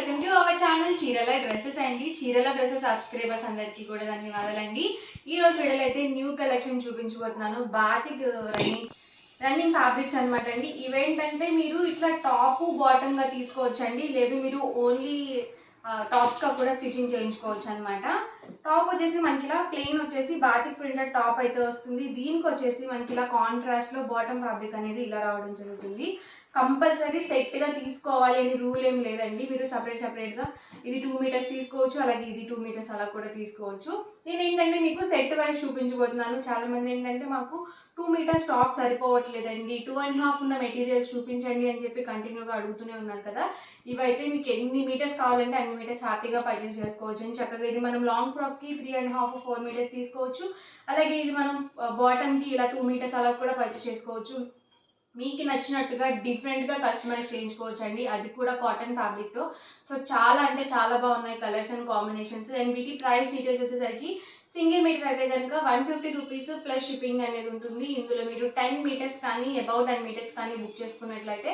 Welcome to our channel చీరల dresses అండి. చీరల డ్రెస్సెస్ సబ్స్క్రైబర్స్ అందరికీ కూడా ధన్యవాదాలండి. ఈ రోజు వీడియోలో అయితే న్యూ కలెక్షన్ చూపించబోతున్నాను. బాతిక్ రన్నింగ్ ఫ్యాబ్రిక్స్ అనమాట అండి. ఇవేంటంటే మీరు ఇట్లా టాప్ బాటమ్ గా తీసుకోవచ్చండి, లేదు మీరు ఓన్లీ టాప్స్ గా కూడా స్టిచింగ్ చేయించుకోవచ్చు అనమాట. టాప్ వచ్చేసి మనకి ఇలా ప్లెయిన్ వచ్చేసి బాతిక్ ప్రింటెడ్ టాప్ అయితే వస్తుంది. దీనికి వచ్చేసి మనకి ఇలా కాంట్రాస్ట్ లో బాటమ్ ఫ్యాబ్రిక్ అనేది ఇలా రావడం జరుగుతుంది. కంపల్సరీ సెట్ గా తీసుకోవాలి అని రూల్ ఏం లేదండి. మీరు సపరేట్ గా ఇది 2 మీటర్స్ తీసుకోవచ్చు, అలాగే ఇది 2 మీటర్స్ అలా కూడా తీసుకోవచ్చు. నేను ఏంటంటే మీకు సెట్ వైజ్ చూపించబోతున్నాను. చాలా మంది ఏంటంటే మాకు 2 మీటర్స్ టాప్ సరిపోవట్లేదండి, 2.5 ఉన్న మెటీరియల్స్ చూపించండి అని చెప్పి కంటిన్యూగా అడుగుతూనే ఉన్నారు కదా. ఇవైతే మీకు ఎన్ని మీటర్స్ కావాలంటే అన్ని మీటర్స్ హ్యాపీగా పర్చేస్ చేసుకోవచ్చు అని చక్కగా. ఇది మనం లాంగ్ ఫ్రాక్ కి 3.5 4 మీటర్స్ తీసుకోవచ్చు. అలాగే ఇది మనం బాటమ్ కి ఇలా 2 మీటర్స్ అలా కూడా పర్చేస్ చేసుకోవచ్చు. మీకు నచ్చినట్టుగా డిఫరెంట్గా కస్టమైజ్ చేయించుకోవచ్చు అండి, అది కూడా కాటన్ ఫ్యాబ్రిక్తో. సో చాలా అంటే చాలా బాగున్నాయి కలర్స్ అండ్ కాంబినేషన్స్. అండ్ వీటి ప్రైస్ డీటెయిల్స్ వచ్చేసరికి సింగిల్ మీటర్ అయితే కనుక 150 రూపీస్ ప్లస్ షిప్పింగ్ అనేది ఉంటుంది. ఇందులో మీరు 10 మీటర్స్ కానీ అబౌట్ 10 మీటర్స్ కానీ బుక్ చేసుకున్నట్లయితే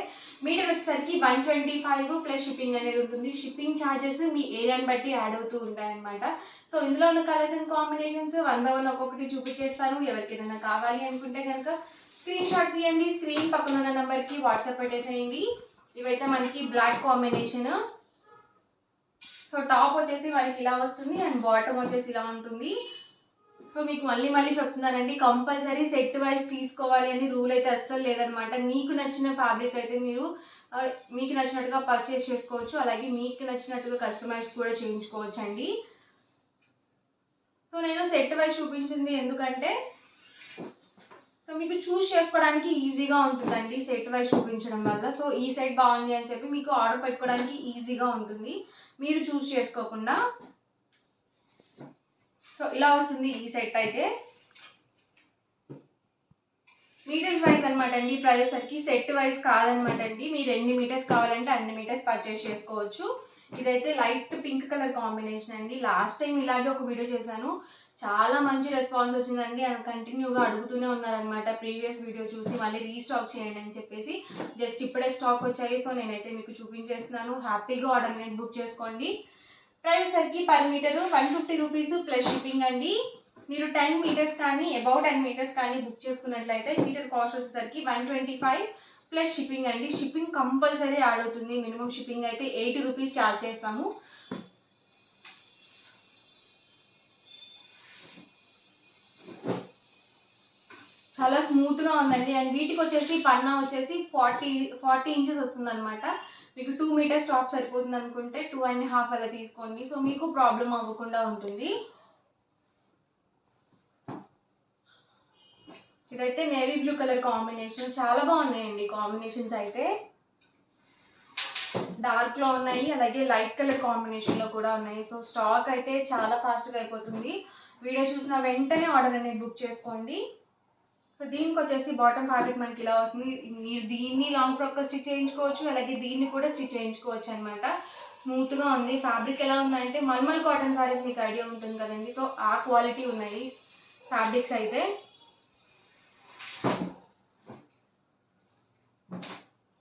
మీటర్ వచ్చేసరికి 125 ప్లస్ షిప్పింగ్ అనేది ఉంటుంది. షిప్పింగ్ ఛార్జెస్ మీ ఏరియాని బట్టి యాడ్ అవుతూ ఉంటాయన్నమాట. సో ఇందులో ఉన్న కలర్స్ అండ్ కాంబినేషన్స్ 1 by 1 ఒక్కొక్కటి చూపించేస్తాను. ఎవరికి ఏదైనా కావాలి అనుకుంటే కనుక స్క్రీన్ షాట్ తీయండి, స్క్రీన్ పక్కన ఉన్న నెంబర్కి వాట్సాప్ పెట్టేసేయండి. ఇవైతే మనకి బ్లాక్ కాంబినేషన్. సో టాప్ వచ్చేసి మనకి ఇలా వస్తుంది అండ్ బాటమ్ వచ్చేసి ఇలా ఉంటుంది. సో మీకు మళ్ళీ చెప్తున్నానండి, కంపల్సరీ సెట్ వైజ్ తీసుకోవాలి అని రూల్ అయితే అస్సలు లేదనమాట. మీకు నచ్చిన ఫ్యాబ్రిక్ అయితే మీరు మీకు నచ్చినట్టుగా పర్చేస్ చేసుకోవచ్చు, అలాగే మీకు నచ్చినట్టుగా కస్టమైజ్ కూడా చేయించుకోవచ్చు అండి. సో నేను సెట్ వైజ్ చూపించింది ఎందుకంటే సో మీకు చూస్ చేసుకోవడానికి ఈజీగా ఉంటుందండి సెట్ వైజ్ చూపించడం వల్ల. సో ఈ సెట్ బాగుంది అని చెప్పి మీకు ఆర్డర్ పెట్టుకోవడానికి ఈజీగా ఉంటుంది మీరు చూస్ చేసుకోకుండా. సో ఇలా వస్తుంది ఈ సెట్ అయితే. మీటర్స్ వైజ్ అనమాట అండి ప్రైస్ సరికి, సెట్ వైజ్ కాదనమాట అండి. మీరు ఎన్ని మీటర్స్ కావాలంటే అన్ని మీటర్స్ పర్చేస్ చేసుకోవచ్చు. ఇదైతే లైట్ పింక్ కలర్ కాంబినేషన్ అండి. లాస్ట్ టైం ఇలాగే ఒక వీడియో చేశాను, చాలా మంచి రెస్పాన్స్ వచ్చిందండి. అండ్ కంటిన్యూగా అడుగుతూనే ఉన్నారనమాట ప్రీవియస్ వీడియో చూసి మళ్ళీ రీస్టాక్ చేయండి అని చెప్పేసి. జస్ట్ ఇప్పుడే స్టాక్ వచ్చాయి, సో నేనైతే మీకు చూపించేస్తున్నాను. హ్యాపీగా ఆర్డర్ అనేది బుక్ చేసుకోండి. ప్రైస్ సరికి per metre 150 rupees plus shipping అండి. మీరు 10 మీటర్స్ కానీ అబౌట్ 10 మీటర్స్ కానీ బుక్ చేసుకున్నట్లయితే మీటర్ కాస్ట్ వచ్చేసరికి 125 ప్లస్ షిప్పింగ్ అండి. షిప్పింగ్ కంపల్సరీ యాడ్ అవుతుంది. మినిమం షిప్పింగ్ అయితే 80 రూపీస్ ఛార్జ్ చేస్తాము. చాలా స్మూత్గా ఉందండి. అండ్ వీటికి వచ్చేసి పన్నా వచ్చేసి 40 ఇంచెస్ వస్తుంది అనమాట. మీకు 2 మీటర్స్ టాప్ సరిపోతుంది అనుకుంటే 2.5 అలా తీసుకోండి. సో మీకు ప్రాబ్లం అవ్వకుండా ఉంటుంది. ఇదైతే నేవీ బ్లూ కలర్ కాంబినేషన్. చాలా బాగున్నాయండి కాంబినేషన్స్ అయితే. డార్క్ లో ఉన్నాయి, అలాగే లైట్ కలర్ కాంబినేషన్ లో కూడా ఉన్నాయి. సో స్టాక్ అయితే చాలా ఫాస్ట్గా అయిపోతుంది. వీడియో చూసిన వెంటనే ఆర్డర్ అనేది బుక్ చేసుకోండి. సో దీనికి వచ్చేసి బాటమ్ ఫ్యాబ్రిక్ మనకి ఇలా వస్తుంది. మీరు దీన్ని లాంగ్ ఫ్రాక్ స్టిచ్ చేయించుకోవచ్చు, అలాగే దీన్ని కూడా స్టిచ్ చేయించుకోవచ్చు అనమాట. స్మూత్గా ఉంది. ఫ్యాబ్రిక్ ఎలా ఉందంటే మల్మల్ కాటన్ సారీస్ మీకు ఐడియా ఉంటుంది కదండి. సో ఆ క్వాలిటీ ఉన్నాయి ఫ్యాబ్రిక్స్ అయితే.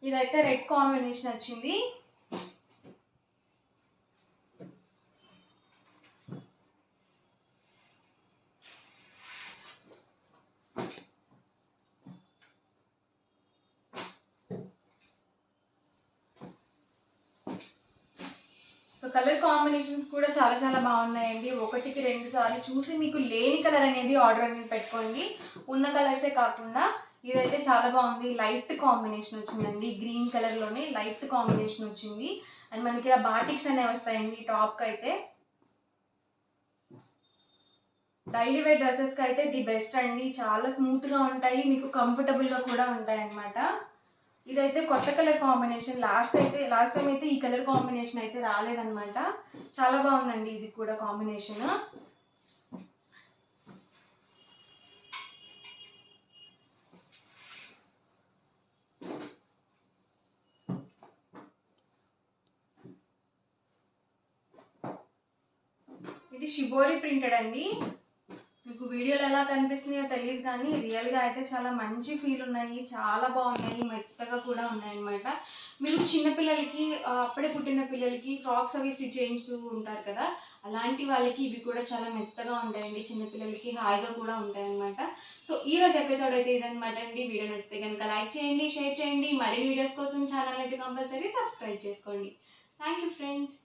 ఇదైతే రెడ్ కాంబినేషన్ వచ్చింది. సో కలర్ కాంబినేషన్స్ కూడా చాలా బాగున్నాయండి. ఒకటికి 2 సార్లు చూసి మీకు లేని కలర్ అనేది ఆర్డర్ అనేది పెట్టుకోండి, ఉన్న కలర్సే కాకుండా. ఇదైతే చాలా బాగుంది, లైట్ కాంబినేషన్ వచ్చిందండి. గ్రీన్ కలర్లోనే లైట్ కాంబినేషన్ వచ్చింది. అండ్ మనకి ఇలా బాటిక్స్ అనేవి వస్తాయండి టాప్కి అయితే. డైలీ వేర్ డ్రెస్సెస్కి అయితే ది బెస్ట్ అండి. చాలా స్మూత్గా ఉంటాయి, మీకు కంఫర్టబుల్గా కూడా ఉంటాయి అన్నమాట. ఇదైతే కొత్త కలర్ కాంబినేషన్. లాస్ట్ టైం అయితే ఈ కలర్ కాంబినేషన్ అయితే రాలేదన్నమాట. చాలా బాగుందండి ఇది కూడా కాంబినేషన్. ఇది షిబోరి ప్రింటెడ్ అండి. మీకు మీకు వీడియోలో ఎలా కనిపిస్తున్నాయో తెలియదు కానీ రియల్గా అయితే చాలా మంచి ఫీల్ ఉన్నాయి, చాలా బాగున్నాయి, మెత్తగా కూడా ఉన్నాయన్నమాట. మీరు చిన్నపిల్లలకి అప్పుడే పుట్టిన పిల్లలకి ఫ్రాక్స్ అవి స్టిచ్ చేయించుతూ ఉంటారు కదా, అలాంటి వాళ్ళకి ఇవి కూడా చాలా మెత్తగా ఉంటాయండి, చిన్నపిల్లలకి హాయిగా కూడా ఉంటాయన్నమాట. సో ఈరోజు ఎపిసోడ్ అయితే ఇదనమాట అండి. వీడియో నచ్చితే కనుక లైక్ చేయండి, షేర్ చేయండి, మరిన్ని వీడియోస్ కోసం ఛానల్ అయితే కంపల్సరీ సబ్స్క్రైబ్ చేసుకోండి. Thank you friends.